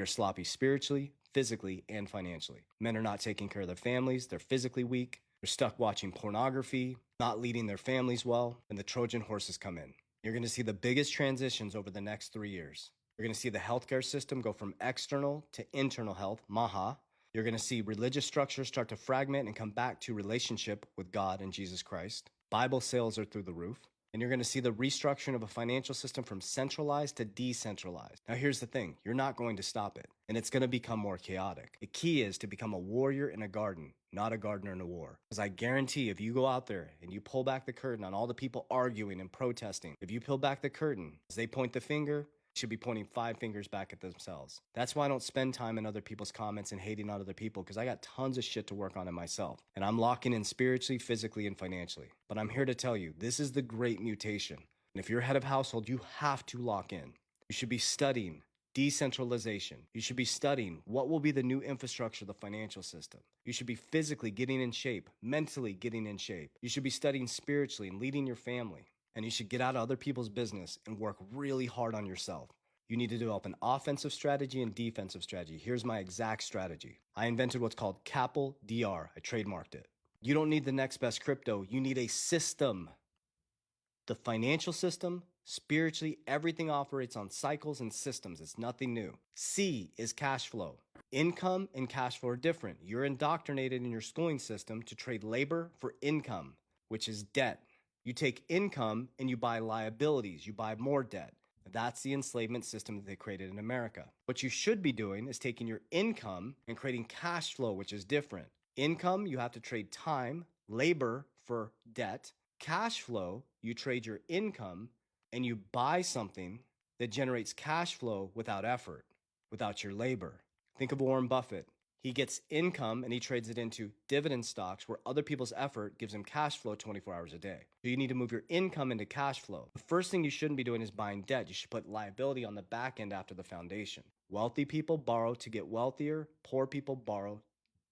You're sloppy spiritually, physically, and financially. Men are not taking care of their families. They're physically weak. They're stuck watching pornography, not leading their families well, and the Trojan horses come in. You're going to see the biggest transitions over the next 3 years. You're going to see the healthcare system go from external to internal health, Maha. You're going to see religious structures start to fragment and come back to relationship with God and Jesus Christ. Bible sales are through the roof. And you're going to see the restructuring of a financial system from centralized to decentralized. Now, here's the thing. You're not going to stop it, and it's going to become more chaotic. The key is to become a warrior in a garden, not a gardener in a war. Because I guarantee if you go out there and you pull back the curtain on all the people arguing and protesting, if you peel back the curtain, as they point the finger, should be pointing 5 fingers back at themselves. That's why I don't spend time in other people's comments and hating on other people, because I got tons of shit to work on in myself. And I'm locking in spiritually, physically, and financially. But I'm here to tell you, this is the great mutation. And if you're head of household, you have to lock in. You should be studying decentralization. You should be studying what will be the new infrastructure of the financial system. You should be physically getting in shape, mentally getting in shape. You should be studying spiritually and leading your family. And you should get out of other people's business and work really hard on yourself. You need to develop an offensive strategy and defensive strategy. Here's my exact strategy. I invented what's called CAPL DR. I trademarked it. You don't need the next best crypto. You need a system. The financial system, spiritually, everything operates on cycles and systems. It's nothing new. C is cash flow. Income and cash flow are different. You're indoctrinated in your schooling system to trade labor for income, which is debt. You take income and you buy liabilities. You buy more debt. That's the enslavement system that they created in America. What you should be doing is taking your income and creating cash flow, which is different. Income, you have to trade time, labor for debt. Cash flow, you trade your income and you buy something that generates cash flow without effort, without your labor. Think of Warren Buffett. He gets income and he trades it into dividend stocks where other people's effort gives him cash flow 24 hours a day. So you need to move your income into cash flow. The first thing you shouldn't be doing is buying debt. You should put liability on the back end after the foundation. Wealthy people borrow to get wealthier. Poor people borrow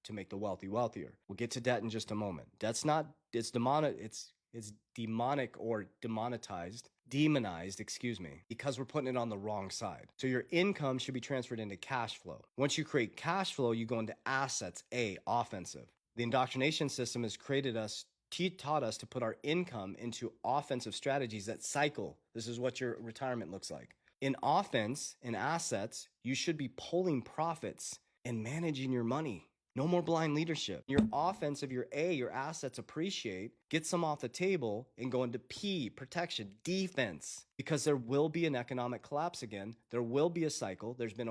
to make the wealthy wealthier. We'll get to debt in just a moment. It's demonic or demonetized, because we're putting it on the wrong side. So your income should be transferred into cash flow. Once you create cash flow, you go into assets, offensive. The indoctrination system has taught us to put our income into offensive strategies that cycle. This is what your retirement looks like. In offense, in assets, you should be pulling profits and managing your money. No more blind leadership. Your offensive, your assets appreciate, get some off the table and go into P, protection, defense. Because there will be an economic collapse again. There will be a cycle. There's been over